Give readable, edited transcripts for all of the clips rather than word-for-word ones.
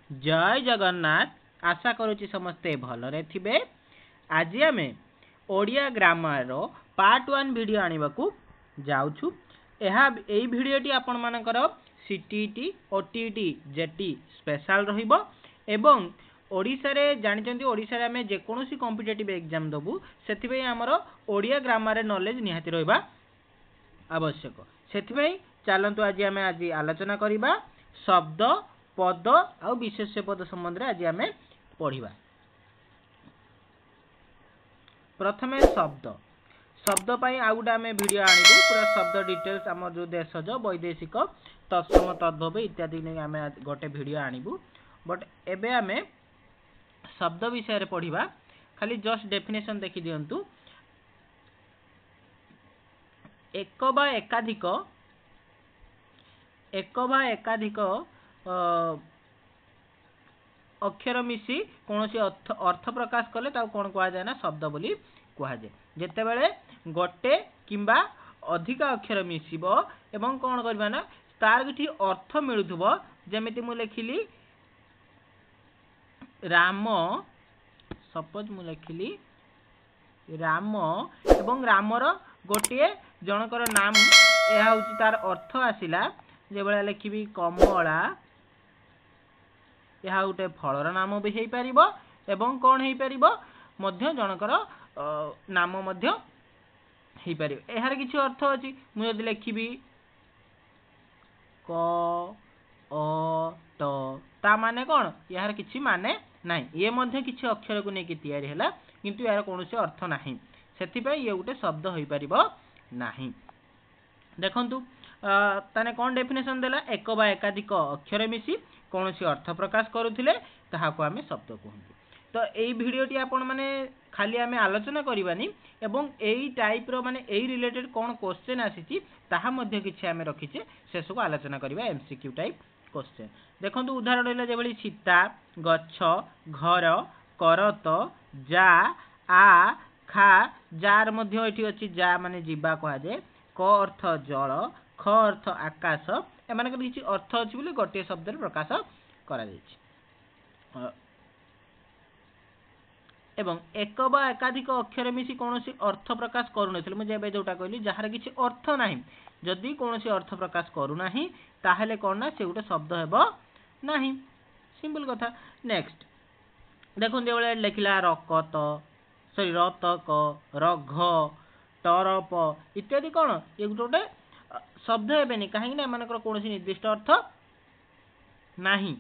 जय जगन्नाथ। आशा करुच्ची समस्ते भलरे थिबे। आज आमे ओडिया ग्रामर रो पार्ट 1 वीडियो आनिबाकू जाउछु। एही वीडियोटी आपण मानकर सीटीटी ओटीटी जेटी स्पेशल रहिबो एवं ओडिसा रे जानिचंती ओडिसा रे आमे जेकोनोसी कॉम्पिटिटिव एग्जाम दबु सेथिबे हमर ओडिया ग्रामर रे नॉलेज निहाती रहबा आवश्यक। सेथिबे चलंतु आज आलोचना करिबा शब्द पद आ विशेष्य पद संबंध रे आज आमे पढ़िबा। प्रथमे शब्द शब्द पाई आ गुटा आमे वीडियो आनिबु पूरा शब्द डिटेल्स हमर जो देशज वैदेशिक तत्सम तद्भव इत्यादि नै आमे गोटे वीडियो आनिबु। बट एबे आमे शब्द विषय रे पढ़िबा। खाली जस्ट डेफिनेशन देखि दियंतु। एक बा एकाधिक अक्षर मिसी कौन अर्थ प्रकाश कले कौन कह जाए ना शब्द बोली कह जाए। जिते बड़े गोटे किंबा अधिक अक्षर मिसिबो एवं कौन करबा ना तार किछि अर्थ मिलुथबो। जेमिति मु लिखिली राम, सपोज मु लिखिली राम एवं रामर गोटे जनकर नाम यह हूँ तार अर्थ आसिला। जे बळे लिखिबी कमला, यह गोटे फलर नाम भी हो पारिबो एवं कौन हो पारिबो मध्य जनकर नाम मध्य हो पारिबो। एहार किछि अर्थ अछि। मु यदि लिखिबी क अ ट ता माने कोन यार किछि माने नाही। ये मध्य किछि अक्षर को नेकी तयारी हैला किंतु यार कोनोसी अर्थ नाही। सेथि पय ये गोटे शब्द होई पारिबो नाही। देखंतु ताने कोन डेफिनेशन देला एक बा एकाधिक अक्षर मिसी कौनसी अर्थ प्रकाश करुथिले ताहाको आमे शब्द कहंतु। तो एई वीडियोटी आपण माने खाली आमे आलोचना करबानी एवं एई टाइप रो माने एई रिलेटेड कोन क्वेश्चन आसीची ताहा मध्य किछि आमे रखिचे सेसु को आलोचना करबा एमसीक्यू टाइप क्वेश्चन। देखंतु उदाहरण रहला जेबळी सीता, गच्छ, घर, करत, जा, आ, खा, जार मध्य एठी अछि जा माने जीवा कहा जाय। क अर्थ जल, ख अर्थ आकाश एमानक किछि अर्थ अछि बोली गोटे शब्द रे प्रकाश करा जायछि। एवं एक बा एकाधिक अक्षर मिसी कौनसी अर्थ प्रकाश करू नथिले। मु जेबे जोटा कहली जहार किछि अर्थ नाही, जदि कौनसी अर्थ प्रकाश करू नाही ताहेले कोन ना से गोटे शब्द हेबो नाही। सिंपल कथा। नेक्स्ट देखुन जेबे लिखला रकत, सॉरी रतक, रघ, तरप इत्यादि कोन ये गोटे शब्द हेबेनी काहे ना एमानकर कौनसी निर्दिष्ट अर्थ नाही।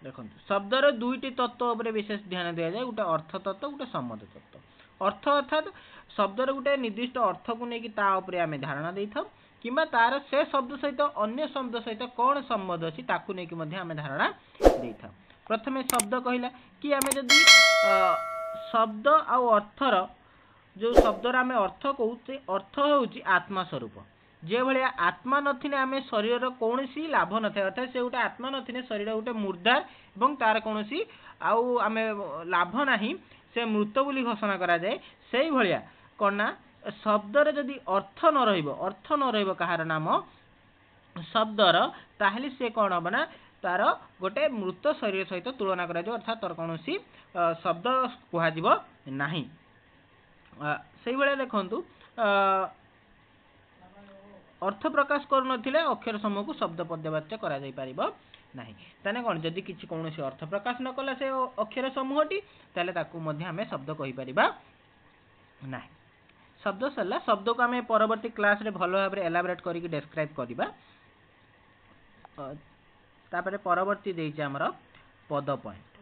देखो शब्दर दुईटी तत्व उपरे विशेष ध्यान दिया जाए। गोटे अर्थ तत्व, गोटे संबंध तत्व। अर्थ अर्थात शब्दर गोटे निर्दिष्ट अर्थ को लेकिन ता उपरे आमे धारणा देइथाउ किंबा तार से शब्द सहित अन्य शब्द सहित कौन संबंध अछि ताकू लेकिन मध्ये आमे धारणा देइथाउ। प्रथमे शब्द कहिला कि आमे जदि शब्द आ अर्थर जो शब्दर आमे अर्थ कहू से अर्थ होउची आत्मा स्वरूप। जे भलिया आत्मा नथिने आमे शरीर कौनसी लाभ नथे। अर्थात से गोटे आत्मा नथिने शरीर गोटे मुर्दार एवं तार कौनसी आउ आमे लाभ नाही, से मृत बोली घोषणा करा जाए। सेही भलिया कोना शब्दर जदि अर्थ न रहइबो कहार नाम शब्दर ताहले से कोन हबना तार गोटे मृत शरीर सहित तुलना करा जाय। अर्थात तर कौनसी शब्द कुहा जिवो नाही। सेही भलिया देखंतु अर्थ प्रकाश करू नथिले अक्षर समूह को शब्द पद्यवाच्य करा जाय परिबो नाही। ताने कोन जदि किछि कौनसी अर्थ प्रकाश न कला से अक्षर समूहटी ताले ताकू मध्ये हमें शब्द कहि परिबा नाही। शब्द सल्ला शब्द को हमें परवर्ती क्लास रे भलो भाबरे एलाबोरेट करिकि डिस्क्राइब करिबा। तापरे परवर्ती देइछ हमर पद पॉइंट।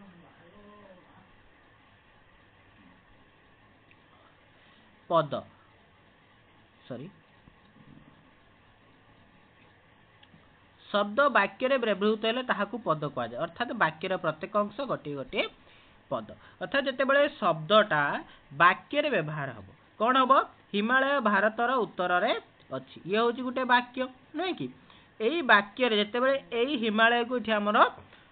पद सॉरी शब्द वाक्य रे व्यवहृत हेले ताहाकू पद कहा जाय। अर्थात वाक्यर प्रत्येक अंश गोटे गोटे पद। अर्थात जते बेले शब्दटा वाक्य रे व्यवहार हबो कोन हबो हिमालय भारतर उत्तर रे अछि। ये होची गोटे वाक्य नै कि एई वाक्य रे जते बेले एई हिमालय को इठी हमर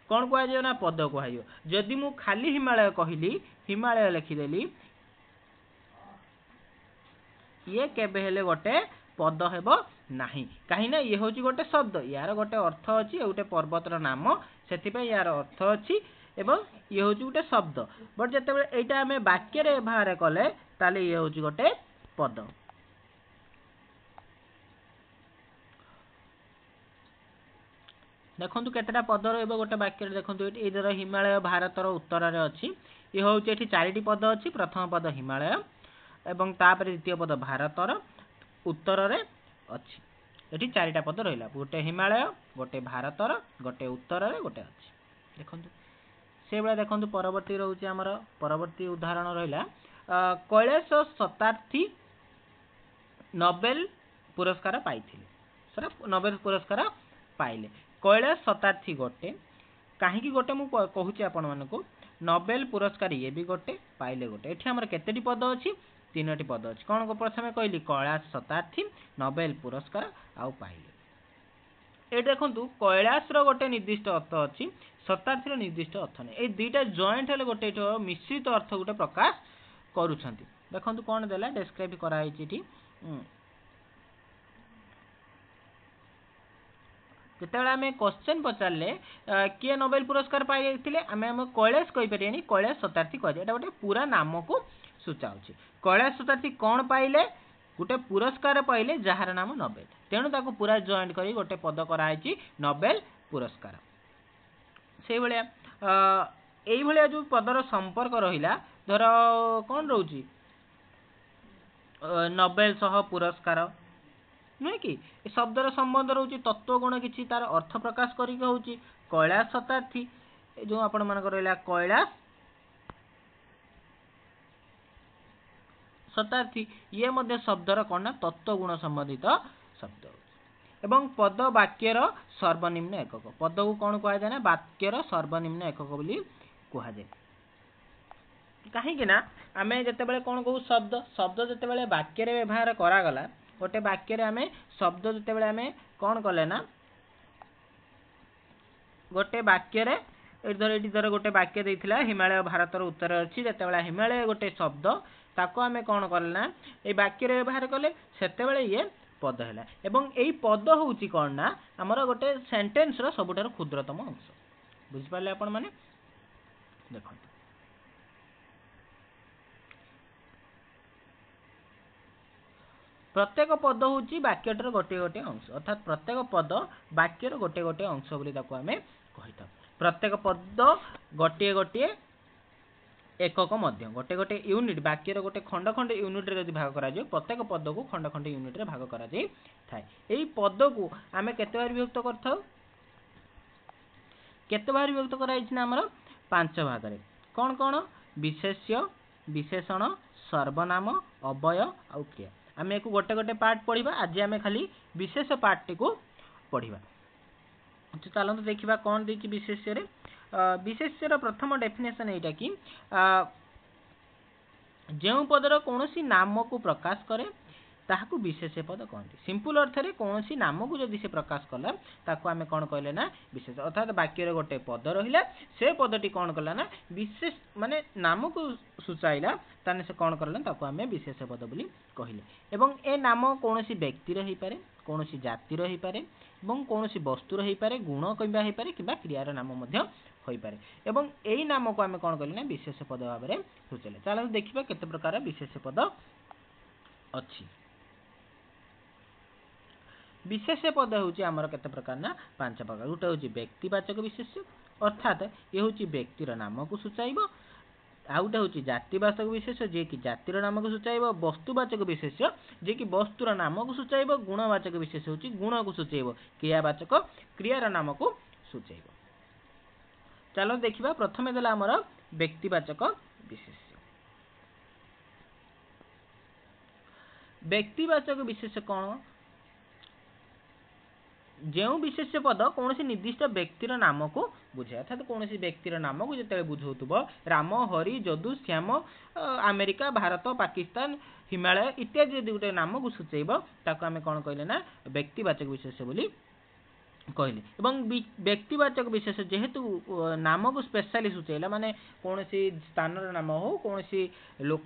कोन कहा जाय ना पद कहा जाय। जदि मु खाली हिमालय कहिली हिमालय लिखि देली ये केबे हेले गोटे पद हेबो ନାହିଁ କାହିଁ ना ये हूँ गोटे शब्द यार गोटे अर्थ अच्छी गोटे पर्वतर नाम से यार अर्थ अच्छी एवं ये हूँ गोटे शब्द बट जिते यहाँ आम वाक्य व्यवहार कले ताले ये हूँ गोटे पद। देखो केतेटा पद रहा गोटे वाक्य देखो इधर हिमालय भारतर उत्तर में अच्छी ये हूँ ये चारिटी पद अच्छी प्रथम पद हिमालय एवं तापर द्वितीय पद भारतर उत्तर में अच्छी ये चारिटा पद रहा गोटे हिमालय गोटे भारतर गोटे उत्तर में गोटे अच्छी देखो से भाया देखो परवर्ती रोचे आमर परवर्ती उदाहरण रहा कैलाश शतार्थी नोबेल पुरस्कार पाइथिले सर नोबेल पुरस्कार पाइले कैलाश शतार्थी गोटे कहीं गोटे मुझे कहूँ आपण मानक नोबेल पुरस्कार ये भी गोटे पाइले गोटे ये आमर केतेटी पद अच्छी 3टी पद अच्छी कौन को प्रथम कहली कैलाश शतार्थी नोबेल पुरस्कार आउ पाइले ये देखो कैलाश गोटे निर्दिष्ट अर्थ अच्छी शतार्थी निर्दिष्ट अर्थ नहीं ये दुईटा जॉइंट हेले गोटे मिश्रित अर्थ गोटे प्रकाश करुछंती देखो कौन देला डेस्क्राइब कराई जितेबाला आम क्वेश्चन पचारे किए नोबेल पुरस्कार पाई आम कैलाश कहीपर कैलाश शतार्थी कह गोटे पूरा नाम को सूचाऊँगी कैलाश शतार्थी कौन पाइले गोटे पुरस्कार पाइले जार नाम नोबेल तेणु ताको पूरा जॉइंट कर गोटे पद कराई नोबेल पुरस्कार से भाया जो पदर संपर्क रहा धर कौन रोची नोबेल सह पुरस्कार नुहे कि शब्दर संबंध रोचे तत्वगुण किसी तार अर्थ प्रकाश करिक होची कैलाश शतार्थी जो आपण मान रहा कैलाश शतार्थी ये मध्य शब्दर कौन ना तत्वगुण संबंधित शब्द एवं पद वाक्यर सर्वनिम्न एकक पद को कौन कह जाए ना वाक्यर सर्वनिम्न एकक बोली कह जाए कहीं ना आम जिते कौन कहू शब्द शब्द जिते वाक्य व्यवहार करागला गोटे वाक्य आम शब्द जिते आम कौन कले ना गोटे वाक्य धर गोटे वाक्य देता हिमालय भारतर उत्तर अच्छी जिते हिमालय गोटे शब्द ताको आम कौन कले ना ये वाक्य व्यवहार कले से ये पद है एवं यही पद हूँ कौन ना आमर गोटे सेंटेन्स सबुठार क्षुद्रतम अंश बुझिपारे आपण मैंने देखो प्रत्येक पद हूँ वाक्यटर गोटे गोटे अंश अर्थात प्रत्येक पद वाक्यर गोटे गोटे अंश बोली ताको आमे कहि था प्रत्येक पद गोटे गोटे एकक मध्य गोटे गोटे यूनिट वाक्यर गोटे खंड खंड यूनिट रे यदि भाग करा जाय प्रत्येक पद को खंड खंड यूनिट रे भाग करा जाय थाए एई पद को आमे केते बार विभक्त करथाउ केते बार विभक्त कराई छी ना हमर 5 भाग रे कोन कोन विशेष्य विशेषण सर्वनाम अव्यय आ क्रिया आमे को गोटे गोटे पार्ट पढ़िबा आज आमे खाली विशेष पार्ट टी को पढ़िबा तो चलते देखा कौन देखिए विशेष्य विशेष्यर प्रथम डेफिनेशन यहाँ कि जो पदर कौन नाम को प्रकाश करे ताकू विशेष पद कहते सिंपल अर्थ में कौन नाम को जदि से प्रकाश कला ताकू आमे कौन कहले ना विशेष अर्थात वाक्य गोटे पद रहा से पदटी कौन कला ना विशेष माने नाम को सूचाइला ताने से कौन करला ताकू आमे विशेष पद बोली कहले एवं ए नाम कौन व्यक्ति रही पारे कौन जाति रही पारे एवं कौन वस्तु रही पारे गुण कहबा हो पारे किबा क्रियार नाम मध्य होई पारे एवं एई नाम को आमे कौन कहले ना विशेष पद भाव में सूचाइले चलो देखिबा केते प्रकार विशेष पद अछि विशेष पद हूँ आमर केते प्रकार ना 5 प्रकार गोटे हूँ व्यक्तिवाचक विशेष्य अर्थात ये हूँ व्यक्तिर नाम को सूचाइबो आउ गोटे हूँ जातिवाचक विशेष्य जे कि जातिर नाम को सूचाइबो वस्तुवाचक विशेष्य जे कि वस्तुर नाम को सूचाइबो गुणवाचक विशेष्य हूँ गुण को सूचाइबो क्रियावाचक क्रियार नाम को सूचाइबो चलो देखिबा प्रथमे देला आमर व्यक्तिवाचक विशेष्य व्यक्तिवाचक विशेष्य कौन जो विशेष पद कौन निर्दिष्ट व्यक्तिर नाम को बुझे अर्थात कौन व्यक्तिर नाम को जिते बुझाऊब राम हरि जदु श्याम अमेरिका भारत पाकिस्तान हिमालय इत्यादि यदि गोटे नाम को सूचेब ताको आमे कौन कहले ना व्यक्तिवाचक विशेष बोली कहले एवं व्यक्तिवाचक विशेष जेहेतु नाम को स्पेशली सूचेला माने कौन स्थानर नाम हो कौन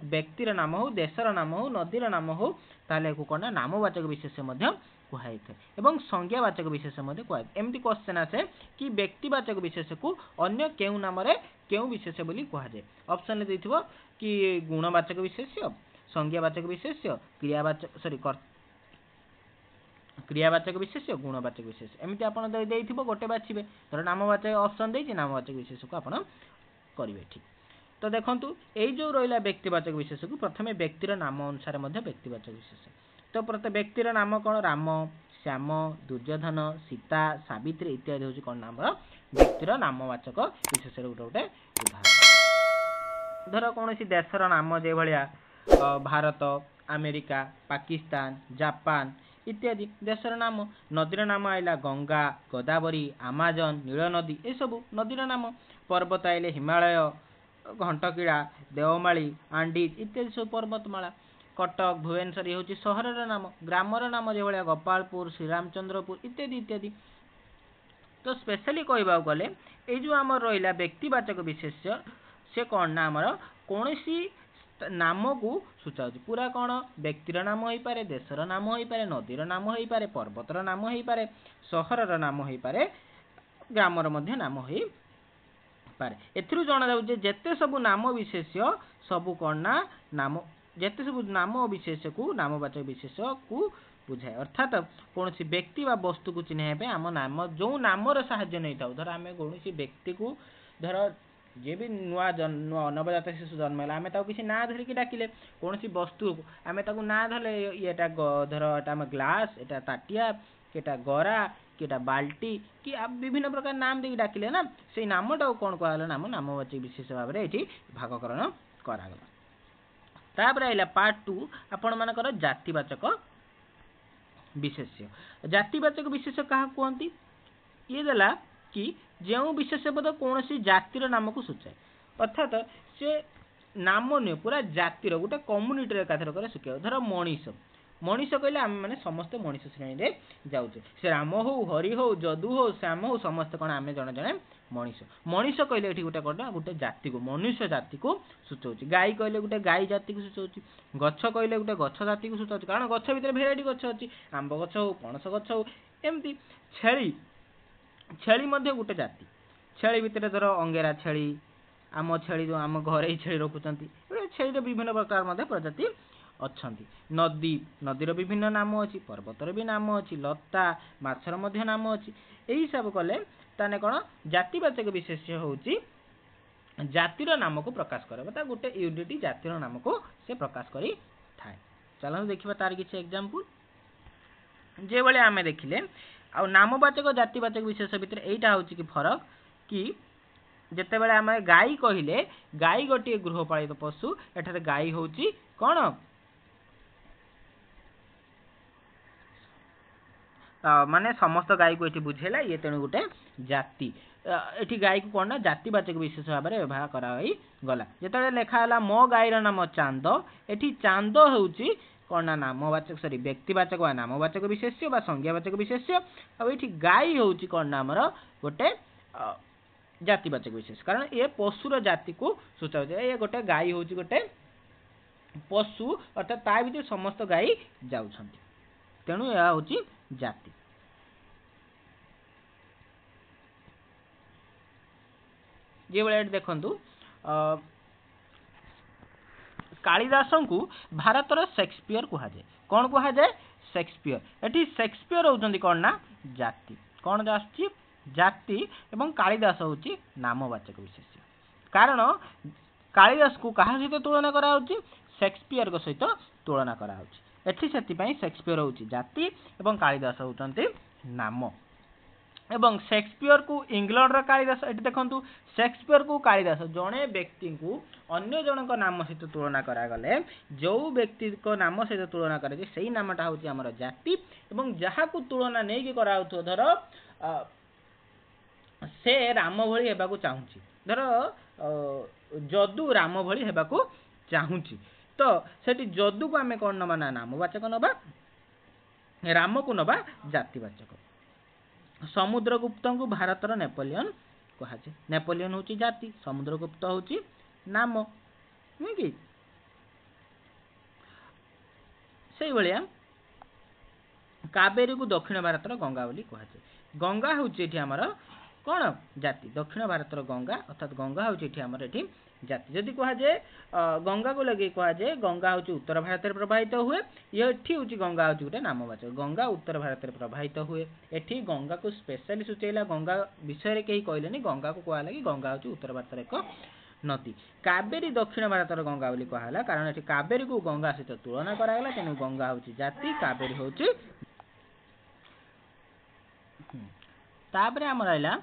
व्यक्तिर नाम हो देशर नाम हो नदीर नाम हो ताले को कौन नामवाचक विशेष କୁହାଯାଏ ଏବଂ ସଂଜ୍ଞାବାଚକ ବିଶେଷ ମଧ୍ୟ କୁହାଯାଏ। ଏମିତି କ୍ୱେଶ୍ଚन ଆସେ କି ବ୍ୟକ୍ତିବାଚକ ବିଶେଷକୁ ଅନ୍ୟ କେଉଁ ନାମରେ କେଉଁ ବିଶେଷ ବୋଲି କୁହାଯାଏ। ଅପସନରେ ଦେଇଥିବ କି ଗୁଣବାଚକ ବିଶେଷ୍ୟ, ସଂଜ୍ଞାବାଚକ ବିଶେଷ୍ୟ, କ୍ରିୟାବାଚକ ବିଶେଷ୍ୟ, ଗୁଣବାଚକ ବିଶେଷ। ଏମିତି ଆପଣ ଦେଇଥିବ ଗୋଟେ ବାଛିବେ। ଧର ନାମବାଚକ ଅପସନ ଦେଇଛି, ନାମବାଚକ ବିଶେଷକୁ ଆପଣ କରିବେ ଠିକ। ତ ଦେଖନ୍ତୁ ଏଇ ଯୋଉ ରହିଲା ବ୍ୟକ୍ତିବାଚକ ବିଶେଷକୁ ପ୍ରଥମେ ବ୍ୟକ୍ତିର ନାମ ଅନୁସାରେ ମଧ୍ୟ ବ୍ୟକ୍ତିବାଚକ ବିଶେଷ। ତ ପ୍ରଥମେ ବ୍ୟକ୍ତିର ନାମ କଣ? ରାମ, ଶ୍ୟାମ, ଦୁର୍ଯ୍ୟୋଧନ, ସୀତା, ସାବିତ୍ରୀ ଇତ୍ୟାଦି ହଉଛି କଣ ନାମ? ବ୍ୟକ୍ତିର ନାମବାଚକ ବିଶେଷର ଗୋଟେ ଗୋଟେ ଉଦାହରଣ। ଧର କୌଣସି ଦେଶର ନାମ ଯେଭଳିଆ ଭାରତ, ଆମେରିକା, ପାକିସ୍ତାନ, ଜାପାନ ଇତ୍ୟାଦି ଦେଶର ନାମ। ନଦୀର ନାମ ଆଇଲା ଗଙ୍ଗା, ଗୋଦାବରୀ, ଆମାଜନ, ନୀଳନଦୀ ଏସବୁ ନଦୀର ନାମ। ପର୍ବତ ଆଇଲେ ହିମାଳୟ, ଘଣ୍ଟକିଳା, ଦେଓମାଳି, ଆଣ୍ଡିଜ ଇତ୍ୟାଦି ସବୁ ପର୍ବତମାଳା। କଟକ, ଭୁବନେଶ୍ୱର ହେଉଛି ସହରର ନାମ। ଗ୍ରାମର ନାମ ଯେଭଳିଆ ଗୋପାଳପୁର, ଶ୍ରୀରାମଚନ୍ଦ୍ରପୁର ଇତ୍ୟାଦି ଇତ୍ୟାଦି। ତ ସ୍ପେଶାଲି କହିବାକୁ ଗଲେ ଏଇ ଯୋଉ ଆମର ରହିଲା ବ୍ୟକ୍ତିବାଚକ ବିଶେଷ୍ୟ, ସେ କଣ ନା ଆମର କୌଣସି ନାମକୁ ସୂଚାଉଛି। ପୁରା କଣ ବ୍ୟକ୍ତିର ନାମ ହେଇପାରେ, ଦେଶର ନାମ ହେଇପାରେ, ନଦୀର ନାମ ହେଇପାରେ, ପର୍ବତର ନାମ ହେଇପାରେ, ସହରର ନାମ ହେଇପାରେ, ଗ୍ରାମର ମଧ୍ୟ ନାମ ହେଇପାରେ। ଏଥିରୁ ଜଣାଯାଉଛି ଯେ ଯେତେ ସବୁ ନାମ ବିଶେଷ୍ୟ ସବୁ କଣ ନା ନାମ, ଯେତେ ସବୁ ନାମ ବିଶେଷକୁ ନାମବାଚକ ବିଶେଷକୁ ବୁଝାଏ। ଅର୍ଥାତ କୌଣସି ବ୍ୟକ୍ତି ବା ବସ୍ତୁକୁ ଚିହ୍ନିବା ପାଇଁ ଆମ ନାମ ଯୋଉ ନାମର ସାହାଯ୍ୟ ନେଇଥାଉ। ଧର ଆମେ କୌଣସି ବ୍ୟକ୍ତିକୁ, ଧର ଯିଏ ବି ନୂଆ ନବଜାତ ଶିଶୁ ଜନ୍ମ ହେଲା, ଆମେ ତାକୁ କିଛି ନାଁ ଧରିକି ଡାକିଲେ। କୌଣସି ବସ୍ତୁ ଆମେ ତାକୁ ନାଁ ଧରଲେ, ଏଟା ଧର ଏଟା ଆମ ଗ୍ଲାସ, ଏଟା ତାଟିଆ, ଏଟା ଗରା, କି ଏଟା ବାଲ୍ଟି, କି ବିଭିନ୍ନ ପ୍ରକାର ନାମ ଦେଇକି ଡାକିଲେ ନା, ସେଇ ନାମଟାକୁ କଣ କୁହାଗଲା? ନାମବାଚକ ବିଶେଷ ଭାବରେ ଏଠି ଭାଗକରଣ କରାଗଲା। ତାପରେ ଆଇଲା ପାର୍ଟ 2 ଆପଣ ମାନଙ୍କର ଜାତିବାଚକ ବିଶେଷ୍ୟ। ଜାତିବାଚକ ବିଶେଷ କାହା କୁହନ୍ତି? ଇଏ ଦେଲା କି ଯେଉଁ ବିଶେଷ ପଦ କୌଣସି ଜାତିର ନାମକୁ ସୂଚାଏ। ଅର୍ଥାତ ସେ ନାମ ନୁହେଁ, ପୁରା ଜାତିର ଗୋଟେ କମ୍ୟୁନିଟିର ଏକାଥର করে ସୂଚାଏ। ଧର ମଣିଷ, ମଣିଷ କହିଲେ ଆମେ ମାନେ ସମସ୍ତେ ମଣିଷ ଶ୍ରେଣୀରେ ଯାଉଛେ। ସେ ରାମ ହଉ, ହରି ହଉ, ଯଦୁ ହଉ, ଶ୍ୟାମ ହଉ, ସମସ୍ତେ କଣ ଆମେ ଜଣେ ଜଣେ ମଣିଷ। ମଣିଷ କହିଲେ ଏଠି ଗୋଟେ କଣ? ଗୋଟେ ଜାତିକୁ, ମନୁଷ୍ୟ ଜାତିକୁ ସୂଚାଉଛି। ଗାଈ କହିଲେ ଗୋଟେ ଗାଈ ଜାତିକୁ ସୂଚାଉଛି। ଗଛ କହିଲେ ଗୋଟେ ଗଛ ଜାତିକୁ ସୂଚାଉଛି, କାରଣ ଗଛ ଭିତରେ ଭେରାଇଟି ଗଛ ଅଛି, ଆମ୍ବ ଗଛ ହଉ, ପଣସ ଗଛ ହଉ ଏମିତି। ଛେଳି, ଛେଳି ମଧ୍ୟ ଗୋଟେ ଜାତି। ଛେଳି ଭିତରେ ଧର ଅଙ୍ଗେରା ଛେଳି, ଆମ ଛେଳି ଯୋଉ ଆମ ଘରେ ଛେଳି ରଖୁଛନ୍ତି, ଛେଳିର ବିଭିନ୍ନ ପ୍ରକାର ମଧ୍ୟ ପ୍ରଜାତି ଅଛନ୍ତି। ନଦୀ, ନଦୀର ବିଭିନ୍ନ ନାମ ଅଛି, ପର୍ବତର ବି ନାମ ଅଛି, ଲତା, ମାଛର ମଧ୍ୟ ନାମ ଅଛି। ଏହି ହିସାବ କଲେ ତାହେଲେ କଣ ଜାତିବାଚକ ବିଶେଷ୍ୟ ହଉଛି ଜାତିର ନାମକୁ ପ୍ରକାଶ କରିବ। ତା ଗୋଟେ ୟୁନିଟ ଜାତିର ନାମକୁ ସେ ପ୍ରକାଶ କରିଥାଏ। ଚାଲନ୍ତୁ ଦେଖିବା ତାର କିଛି ଏକ୍ସାମ୍ପଲ। ଯେଭଳି ଆମେ ଦେଖିଲେ ଆଉ ନାମବାଚକ ଜାତିବାଚକ ବିଶେଷ ଭିତରେ ଏଇଟା ହଉଛି କି ଫରକ କି ଯେତେବେଳେ ଆମେ ଗାଈ କହିଲେ, ଗାଈ ଗୋଟିଏ ଗୃହପାଳିତ ପଶୁ। ଏଠାରେ ଗାଈ ହଉଛି କଣ? ମାନେ ସମସ୍ତ ଗାଈକୁ ଏଠି ବୁଝେଇଲା, ଇଏ ତେଣୁ ଗୋଟେ ଜାତି। ଏଠି ଗାଈକୁ କଣ ନା ଜାତିବାଚକ ବିଶେଷ ଭାବରେ ବ୍ୟବହାର କରାଗଲା। ଯେତେବେଳେ ଲେଖା ହେଲା ମୋ ଗାଈର ନାମ ଚାନ୍ଦ, ଏଠି ଚାନ୍ଦ ହେଉଛି କଣ ନା ନାମବାଚକ ବ୍ୟକ୍ତିବାଚକ ବା ନାମବାଚକ ବିଶେଷ୍ୟ ବା ସଂଜ୍ଞାବାଚକ ବିଶେଷ୍ୟ। ଆଉ ଏଠି ଗାଈ ହେଉଛି କଣ ନା ଆମର ଗୋଟେ ଜାତିବାଚକ ବିଶେଷ, କାରଣ ଏ ପଶୁର ଜାତିକୁ ସୂଚାଉଛି। ଏ ଗୋଟେ ଗାଈ ହେଉଛି ଗୋଟେ ପଶୁ, ଅର୍ଥାତ ତା ଭିତରେ ସମସ୍ତ ଗାଈ ଯାଉଛନ୍ତି, ତେଣୁ ଏହା ହେଉଛି ଜାତି। ଯେଭଳି ଏଠି ଦେଖନ୍ତୁ କାଳିଦାସଙ୍କୁ ଭାରତର ସେକ୍ସପିୟର କୁହାଯାଏ। କଣ କୁହାଯାଏ? ସେକ୍ସପିୟର। ଏଠି ସେକ୍ସପିୟର ହଉଛନ୍ତି କଣ ନା ଜାତି। କଣ ଆସୁଛି? ଜାତି। ଏବଂ କାଳିଦାସ ହଉଛି ନାମବାଚକ ବିଶେଷ୍ୟ। କାରଣ କାଳିଦାସକୁ କାହା ସହିତ ତୁଳନା କରାଯାଉଛି? ସେକ୍ସପିୟରଙ୍କ ସହିତ ତୁଳନା କରାଯାଉଛି। ଏଠି ସେଥିପାଇଁ ସେକ୍ସପିୟର ହଉଛି ଜାତି ଏବଂ କାଳିଦାସ ହଉଛନ୍ତି ନାମ। ଏବଂ ସେକ୍ସପିୟରକୁ ଇଂଲଣ୍ଡର କାଳିଦାସ, ଏଠି ଦେଖନ୍ତୁ ସେକ୍ସପିୟରକୁ କାଳିଦାସ, ଜଣେ ବ୍ୟକ୍ତିଙ୍କୁ ଅନ୍ୟ ଜଣଙ୍କ ନାମ ସହିତ ତୁଳନା କରାଗଲେ ଯୋଉ ବ୍ୟକ୍ତିଙ୍କ ନାମ ସହିତ ତୁଳନା କରାଯାଏ ସେଇ ନାମଟା ହଉଛି ଆମର ଜାତି। ଏବଂ ଯାହାକୁ ତୁଳନା ନେଇକି କରାଯାଉଥିବ, ଧର ସେ ରାମ ଭଳି ହେବାକୁ ଚାହୁଁଛି, ଧର ଯଦୁ ରାମ ଭଳି ହେବାକୁ ଚାହୁଁଛି, ତ ସେଠି ଯଦୁକୁ ଆମେ କଣ ନବା ନା ନାମବାଚକ ନବା, ରାମକୁ ନବା ଜାତିବାଚକ। ସମୁଦ୍ରଗୁପ୍ତଙ୍କୁ ଭାରତର ନେପୋଲିଅନ କୁହାଯାଏ। ନେପୋଲିଅନ ହଉଛି ଜାତି, ସମୁଦ୍ରଗୁପ୍ତ ହଉଛି ନାମ, ନୁହେଁ କି? ସେଇଭଳିଆ कावेरी को दक्षिण भारत गंगा बोली कहुए गंगा हूँ आमर कौन जाति दक्षिण भारत गंगा अर्थात गंगा हूँ आमर ये जाति जदि कहुए गंगा को लगे कहुए गंगा हूँ उत्तर भारत में प्रवाहित हुए ये हूँ गंगा हूँ गोटे नामवाचक गंगा उत्तर भारत में प्रवाहित हुए एठी गंगा को स्पेशली सूचेला गंगा विषय कहीं कहले गंगा को कहला कि गंगा हूँ उत्तर भारत एक नदी कावेरी दक्षिण भारत गंगा बोली कहला कारण ये कावेरी को गंगा सहित तुलना कराला तेणु गंगा हूँ जाति कावेरी हूँ तापरे आमर आइला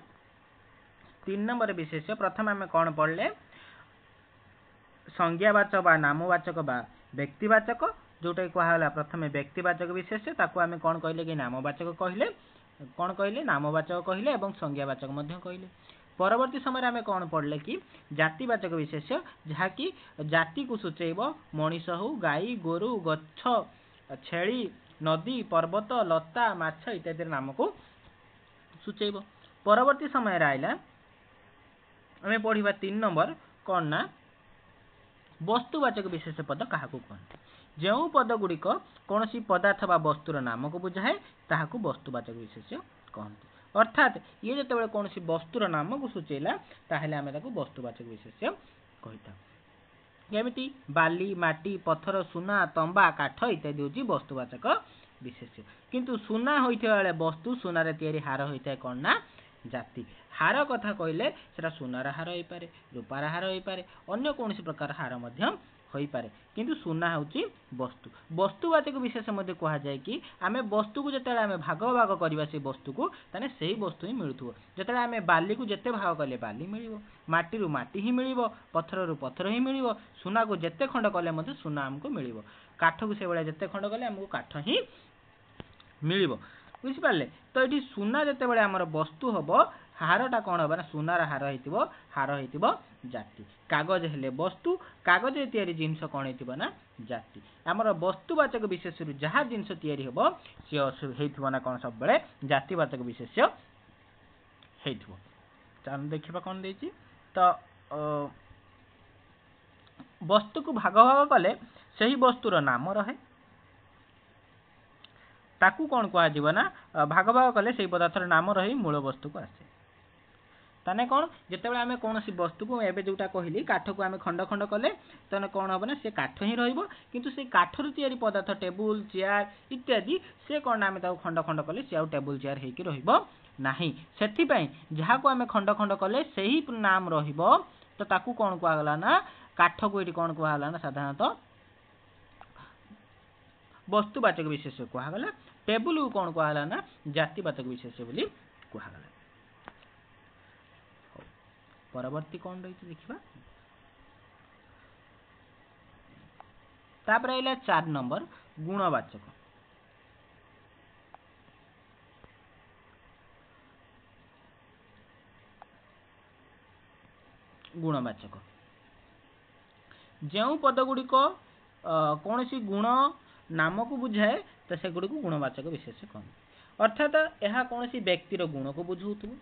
3 नंबर विशेष्य प्रथम आम कौन पढ़ले संज्ञावाचक बा नामवाचक बा व्यक्तिवाचक जोटा कहला प्रथम व्यक्तिवाचक विशेष्य ताकू आम कौन कहले कि नामवाचक कहले कौन कहले नामवाचक कहले एवं संज्ञावाचक मध्य कहले परवर्ती समय आम कौन पढ़ले कि जातिवाचक विशेष्य जहाँकि जाति को सूचेब मनीष हो गाई गोरु गच्छ छेली नदी पर्वत लता माछ इत्यादि नाम को सूचेब परवर्ती समय आइला आम पढ़ा 3 नंबर कौन ना वस्तुवाचक विशेष पद क्या कहते जो पद गुड़िक कौन सी पदार्थ बा वस्तुर नाम को बुझाए ताहाकू वस्तुवाचक विशेष्य कहते अर्थात ये जो कौन सी वस्तुर नाम को सूचेला ताहले आमे ताकू वस्तुवाचक विशेष्य कहिता जेमिति बाली माटी पत्थर सुना तंबा काठ इत्यादि होची वस्तुवाचक विशेष्य किंतु सुना होइथिबा बेले वस्तु सुनार तैयारी हार होइता कौन ना जाति हार कथा कहले सेटा सुनार हार होई पारे रूपार हार होई पारे अन्य कौन प्रकार हार मध्य होई पारे किंतु सुना होची वस्तु वस्तुवाचक विशेष मध्य कहा जाए कि आमे वस्तु को जते आमे भाग भाग करबा से वस्तु को ताने सही वस्तु ही मिलुथुव जते आमे बाली को जते भाग कले बाली मिलिवो माटी रु माटी ही मिलिवो पत्थर रु पत्थर ही मिलिवो सुना को जते खंड कले मते सुना हमको मिलिवो काठ को से बेले जते खंड कले हमको काठ ही मिलिवो बुझि पाले तो एठी सुना जते बेले हमर वस्तु हबो हारटा कौन हम ना सुनार हार होइतिबो जाति कागज हेले वस्तु कागज तैयारी जिनस कौन होइतिबो ना जाति आमर वस्तुवाचक विशेष जहाँ जिनस तैयारी हेबो से हेइतिबो ना कौन सब बेले जातिवाचक विशेष्य हेइतिबो चाल देखिबा कौन देछि तो वस्तु को भाग भाग कले सही वस्तुर नाम रहे ताकू कौन कह ना भाग भाग कले से पदार्थर नाम रही मूल वस्तु को आसे ताने कौन जितेबाला आम कौन वस्तु को एवं जोटा कहली काठ को आम खंड खंड कले ताने कौन हम ना सी काठ ही रहिबो किंतु से काठर तैयारी पदार्थ टेबुल चेयर इत्यादि से कौन आम खंड खंड कले सी आउ टेबुल चेयर होइकी रहिबो नाही सेथि पई जहा को आम खंड खंड कले सही नाम रहिबो तो ताकू कौन कहला ना काठ को एठी कौन कहला ना साधारणतः वस्तुवाचक विशेष्य कहला टेबुल को कौन कहला ना जातिवाचक विशेष्य बोली कहला परवर्ती कौन रही देखा तापर आइला 4 नंबर गुणवाचक गुणवाचक जो पद गुड़िक कौन सी गुण नाम को बुझाए तो से गुड़ी को गुणवाचक विशेष कहते अर्थात यह कौन सी व्यक्तिर गुण को बुझाउथु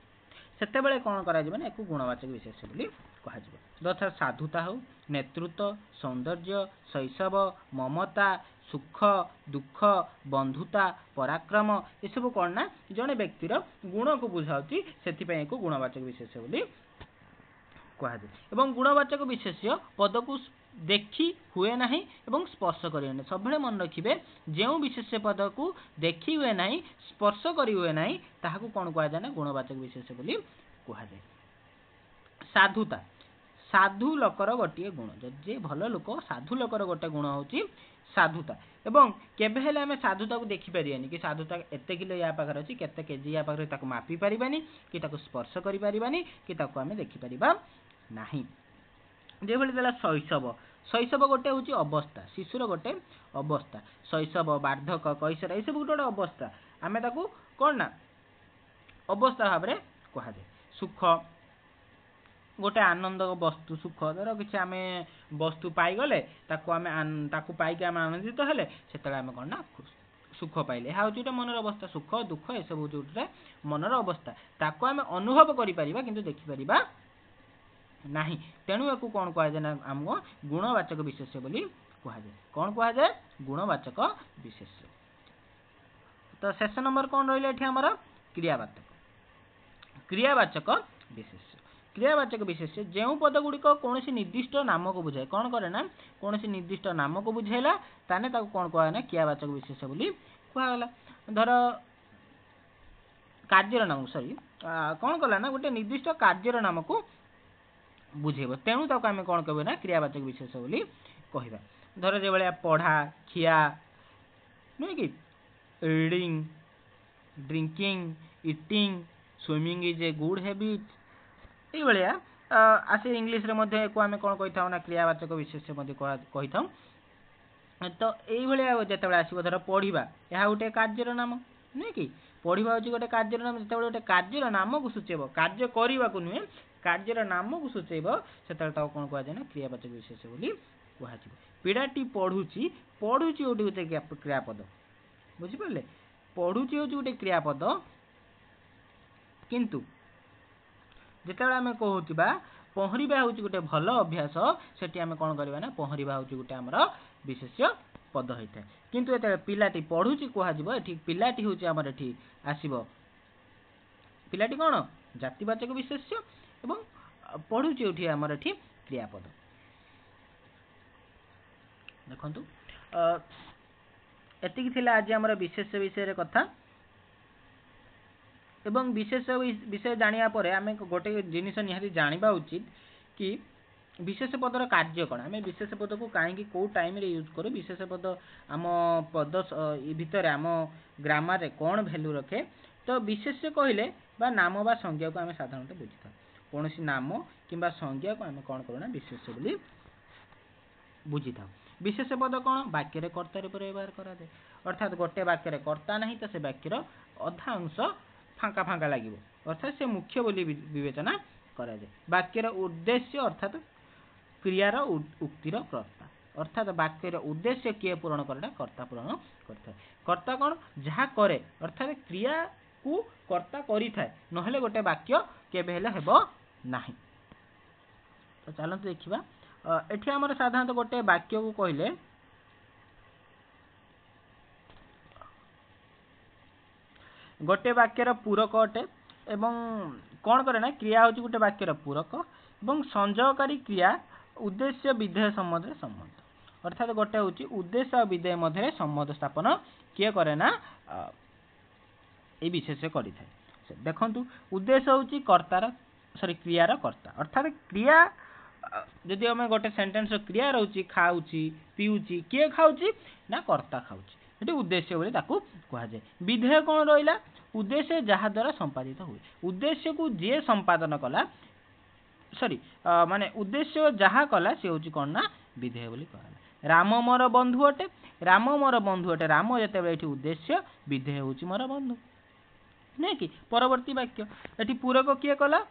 सेते बेले कौन करा जिवो ना एको गुणवाचक विशेष बोली कहा जिवो यथा साधुता हो नेतृत्व सौंदर्य शैशव ममता सुख दुख बंधुता पराक्रम ये सब कौन ना जड़े व्यक्तिर गुण को बुझाउची सेति पय एको गुणवाचक विशेष बोली कहा जाय एवं गुणवाचक विशेष्य पद को देखी हुए नहीं एवं स्पर्श करिवे नहीं सब मन रखिए जो विशेष पद को देखी हुए नहीं स्पर्श करी हुए नहीं ताहाकू कौन कहा जाए ना गुणवाचक विशेष बोली कहा जाए साधुता साधु लोकर गोटे गुण जे भल लोक साधु लोकर गोटे गुण होची साधुता एवं केबे हेले आमे साधुता को देखि परियानी कि साधुता एते किलो या पाखर अछि केते केजी या पाखर ताको मापी परिबानी कि ताको स्पर्श करि परिबानी कि ताको आमे देखि परिबा नाही जे भली देला शैशव शैशव गोटे हूँ अवस्था शिशुर गोटे अवस्था शैशव बार्धक कैशोर ये सब गोटे अवस्था आम ताकू कौन ना अवस्था भाव में कह जाए सुख गोटे आनंद वस्तु सुख धर कि आम वस्तु पाईगले ताकू पाइक आम आनंदित हेले से आम कौन ना सुख पाइले यह हूँ गोटे मनर अवस्था सुख दुख ये सब हूँ गोटे मनर अवस्था ताकू आम अनुभव करिपरिबा किंतु देखिपरिबा नहीं तेणु या कौन कह जाए आमको गुणवाचक विशेष्य बोली कह जाए कौन कह जाए गुणवाचक विशेष्य तो शेष नंबर कौन रहा ये आमर क्रियावाचक क्रियावाचक विशेष्य क्रियावाचक विशेष्य जो पद गुड़िक कौन निर्दिष्ट नाम को बुझाए कौन करे ना कौन निर्दिष्ट नाम को बुझेला ताने कौन कहना क्रियावाचक विशेष्य बोली कहला धर कार्यर नाम सॉरी कौन कला ना गोटे निर्दिष्ट कार्यर नाम को बुझेब तेणु ताको आम कौन कह ना क्रियावाचक विशेष बोली कहवा धर जो भाया पढ़ा खिया नुहे कि reading drinking eating swimming is a good habit ये आसे इंग्लीश रे मध्य को आम कौन कही था ना क्रियावाचक विशेष कही था तो ये जिते आसो धर पढ़ा यह गोटे कार्यर नाम नुहे कि पढ़ा हूँ गोटे कार्यर नाम जो गोटे कार्यर नाम को सूचेब कार्य करने को नुहे कार्यर नाम को सूचेब से कौन कहुए ना क्रियावाचक विशेष बोली कह पीढ़ाटी पढ़ुची पढ़ुची गोटे क्रियापद बुझिपारे पढ़ुची हूँ गोटे क्रियापद किंतु जिते आम कहूँ पहरिबा हूँ गोटे भल अभ्यास से आम कौन करवा ना पहरिबा हूँ गोटे आमर विशेष्य पद होता है किंतु ये पिलाटी पढ़ुची कह पिलाटी हूँ आमर ये आसब पिलाटी कौन जातिवाचक विशेष्य एवं पढ़ुची ये आमर ये क्रियापद देखु एतिक आज आमर विशेष विषय कथा एवं विशेष विषय जानिया परे आमे गोटे जिनिस निहाती जानिबा उचित कि विशेष पदर कार्य कौन आम विशेष पद को कहीं कौ टाइम रे यूज करूँ विशेष पद आम पद भितर आम ग्रामर कौन भैल्यू रखे तो विशेष कहले बा नाम बा संज्ञा को आम साधारणतः बुझी था कौन सी नाम किंबा संज्ञा को आम कौन करूँ विशेष बोली बुझी था विशेष पद कौन वाक्य कर्ता रूप व्यवहार कराए अर्थात गोटे वाक्य कर्ता नहीं तो से वाक्यर अधा अंश फांका फांका लगे अर्थात से मुख्य बोली विवेचना कराए वाक्यर उद्देश्य अर्थात क्रियार उक्तिर कर्ता अर्थात वाक्यर उद्देश्य किए पूरण करेगा कर्ता पूरण करता कर्ता कौन जहाँ करे अर्थात क्रिया को कर्ता करिथाए नहेले गोटे वाक्य केबे हेले हेबो नाही तो चलते देखिबा एठी हमर साधारणतः गोटे वाक्य को कहले गोटे वाक्यर पूरक अटे एवं कौन करे ना क्रिया हूँ गोटे वाक्यर पूरक एवं संयोगकारी क्रिया उद्देश्य विधेय संबंध संबंध अर्थात गोटे हूँ उद्देश्य और विधेय मध्य संबंध स्थापन किए करे ना ये विशेष करें देखु उद्देश्य हूँ कर्तार सॉरी क्रियार कर्ता अर्थात क्रिया जदि आम गोटे सेंटेंस क्रिया रोचे खाऊची पीऊची किए खाऊची ना कर्ता खाऊची ये उद्देश्य बोली कहुए विधेय कौन रहा उद्देश्य जहाँ द्वारा संपादित हुए उद्देश्य को जी संपादन कला सॉरी माने उद्देश्य जहाँ कला सी हूँ कौन ना विधेय बोली कहला राम मोर बंधु अटे राम मोर बंधु अटे राम जिते उद्देश्य विधेय हूँ मोर बंधु नहीं कि परवर्ती वाक्य ये पूरक किए कला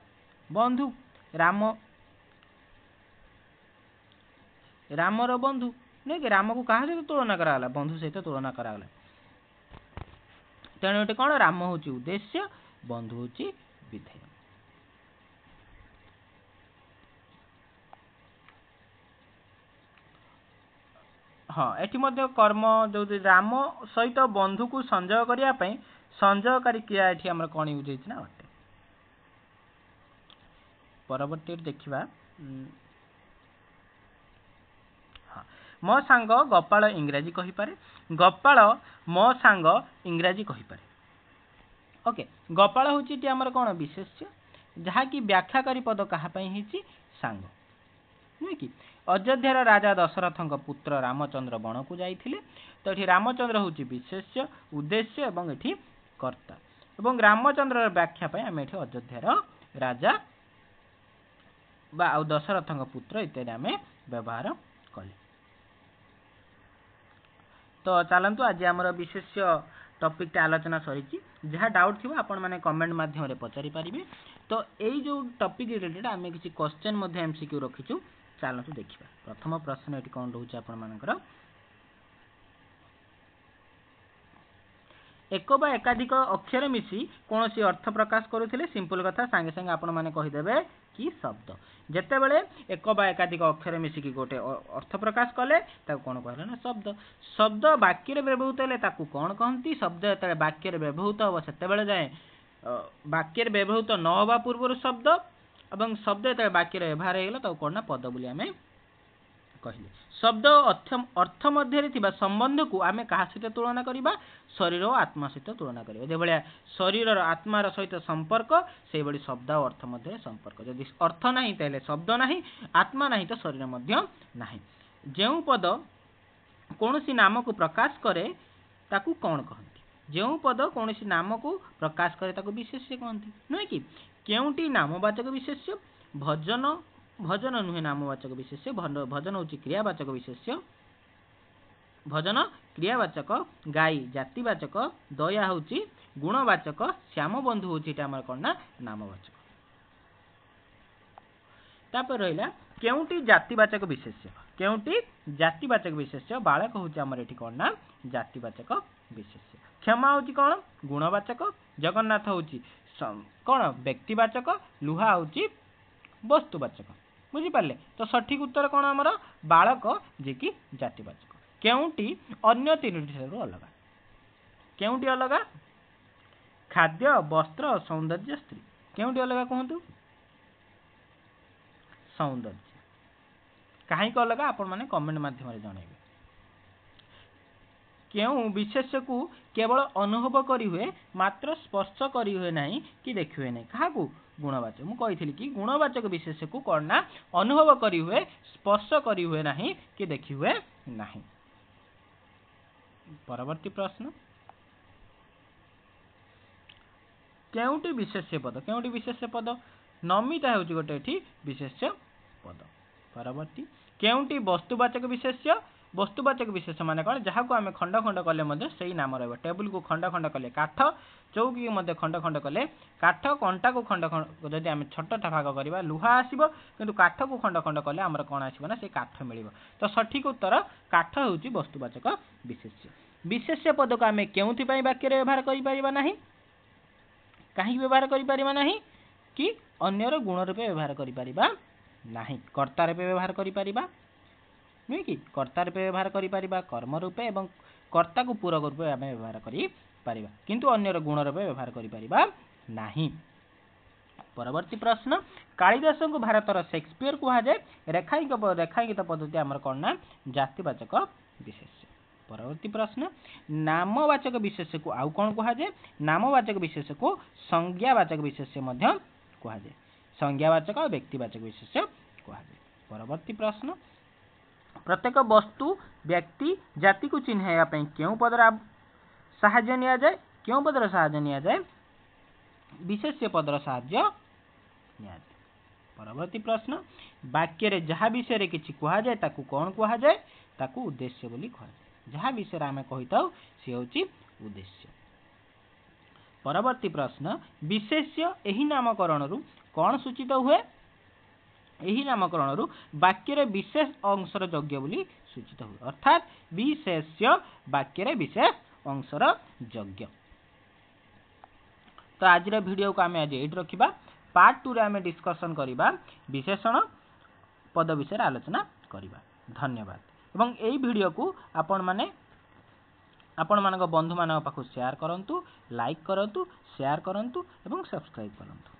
बंधु राम रामर बंधु नहीं कि राम को कहा सहित तुलना कराला बंधु सहित तुलना कराला तेणु ये कौन राम हूँ उद्देश्य बंधु हूँ विधेय हाँ ये कर्म जो राम सहित बंधु को संजय करने संजयकारी क्रिया ये आम कौन यूज होना अटे परवर्ती देखा मो सांग गोपाल इंग्राजी कहीपे गोपाल मो सांग इंग्राजी कहीपे ओके गोपाल हूँ आमर कौन विशेष्य जहाँकि व्याख्याकारी पद कहाँपाई सांग नुहे कि अयोध्यार राजा दशरथ पुत्र रामचंद्र वन को जाइथिले तो ये रामचंद्र हूँ विशेष्य उद्देश्य एवं ये कर्ता एवं रामचंद्र व्याख्या आम ये अयोध्यार राजा बा दशरथ पुत्र इत्यादि आम व्यवहार कले तो चलतु आज आमर विशेष टॉपिक आलोचना सरी जहाँ डाउट थी आपण मैंने कमेंट माध्यम पचारि पारे तो यही जो टॉपिक रिलेटेड आम किसी क्वेश्चन एमसीक्यू रखीचु चलतु देखा प्रथम प्रश्न ये कौन रोचे आपर एक बा एकाधिक अक्षर मिसी कौन सी अर्थ प्रकाश करुले सिंपल कथा सांगे सांगे आपण माने कहीदेवे कि शब्द जेते बेले एक बा एकाधिक अक्षर मिसिकी गोटे अर्थ प्रकाश कले ताको कौन कहले ना शब्द शब्द वाक्य रे व्यवहृत हेले ताको कौन कहंती शब्द जेते वाक्य रे व्यवहृत हो सेते बेले जाए वाक्य रे व्यवहृत न होबा पूर्व शब्द एवं शब्द जेते वाक्य रे व्यवहार हेला ताको कौन ना पद बोली आमे कहले शब्द अर्थ मध्य थिबा संबंध को आमे कहा सहित तुलना करिबा शरीर और आत्मा सहित तुलना करिबा जे भलिया शरीर और आत्मा सहित संपर्क से बड़ी शब्द और अर्थ मध्य संपर्क जदि अर्थ नाही तले शब्द नाही आत्मा नाही तो शरीर मध्य नाही जेउ पद कोनोसी नाम को प्रकाश करे ताकू कौन कहंती जेउ पद कोनोसी नाम को प्रकाश करे ताकू विशेष्य कहंती नै कि केउटी नामवाचक विशेष्य भजन भजन नुहे नामवाचक विशेष्य भजन होची क्रियावाचक विशेष्य भजन क्रियावाचक गाई जातिवाचक दया होची गुणवाचक श्याम बंधु होची हमर कोना नामवाचक तापर रहिला केउटी जातिवाचक विशेष्य केउटी जातिवाचक विशेष्य बालक होची हमर एठी कोना जातिवाचक विशेष्य क्षमा होची कोन गुणवाचक जगन्नाथ होची कोन व्यक्तिवाचक लुहा होची वस्तुवाचक बुझी पाले तो सठिक उत्तर कौन आमर बालक जे कि जातिवाचक केउटी अन्य तीनोटी ठारू अलग केउटी अलग खाद्य वस्त्र सौंदर्य स्त्री केउटी अलग कहतु सौंदर्य कहीं अलग आपण माने कमेंट माध्यम जनइबे केउ विशेष्य को केवल अनुभव करी हुए मात्र स्पर्श करी हुए नहीं कि देखि हुए नहीं कहा गुणवाचक मु कही कि गुणवाचक विशेष्य को करना अनुभव करी हुए स्पर्श करी हुए नहीं कि देखि हुए नहीं परवर्ती प्रश्न केउटी विशेष्य पद नमिता होची गोटे एठी विशेष्य पद परवर्ती केउटी वस्तुवाचक विशेष्य वस्तुवाचक विशेष माने कौन जहाँ को आम खंड खंड कले से नाम रहा टेबुल को खंड खंड कले काठ चौकी को खंड खंड कले काठ कंटा को खंड खंड जदि आम छोट भाग करवा लुहा आसो कि काठ को खंड खंड कले आमर कौन आसो ना से काठ मिल तो सठिक उत्तर काठ हूँ वस्तुवाचक विशेष्य विशेष्य पद को आम क्यों वाक्य व्यवहार करना कहीं व्यवहार करना कि अन्यर गुण रूपे व्यवहार करना कर्ता रूपे व्यवहार करना नुहे कि कर्ता रूपे व्यवहार करिपरिबा कर्म रूपे एवं कर्ता को पूरक रूपे आम व्यवहार करिपरिबा किंतु अन्यर गुण रूपे व्यवहार करिपरिबा नाही परवर्ती प्रश्न कालिदास को भारतर शेक्सपियर कहा जाए रेखांकित पद्धति आमर कौन ना जातिवाचक विशेष्य परवर्ती प्रश्न नामवाचक विशेष्य को आउ कौन कहा जाए नामवाचक विशेष्य को संज्ञावाचक विशेष्य मध्य कहा जाए संज्ञावाचक और व्यक्तिवाचक विशेष्य कहा जाए परवर्ती प्रश्न प्रत्येक वस्तु व्यक्ति जाति को चिन्हैया क्यों पदर साहाय्य निया जाए क्यों पदर साहाय्य निया जाए विशेष्य पदर साहाय्य निया जाए परवर्ती प्रश्न वाक्य रे जहाँ विषय रे किछि कहा जाए ताकू कौन कहा जाए ताकू उद्देश्य बोली कहा जाए जहाँ विषय आमे कहिताउ से होछि उद्देश्य परवर्ती प्रश्न विशेष्य एही नामकरण रु कौन सूचित हुए एही नामकरण रु वाक्य रे विशेष अंशर योग्य बोली सूचित हुए अर्थात विशेष्य वाक्य रे विशेष अंशर योग्य तो आज वीडियो को आम आज ये रखा पार्ट 2 रे आम डिस्कसन करवा विशेषण पद विषय आलोचना करवा धन्यवाद एवं यही वीडियो को आपण मानक बंधु मान पाखु शेयर करंतु लाइक करंतु शेयर करंतु एवं सब्सक्राइब करंतु।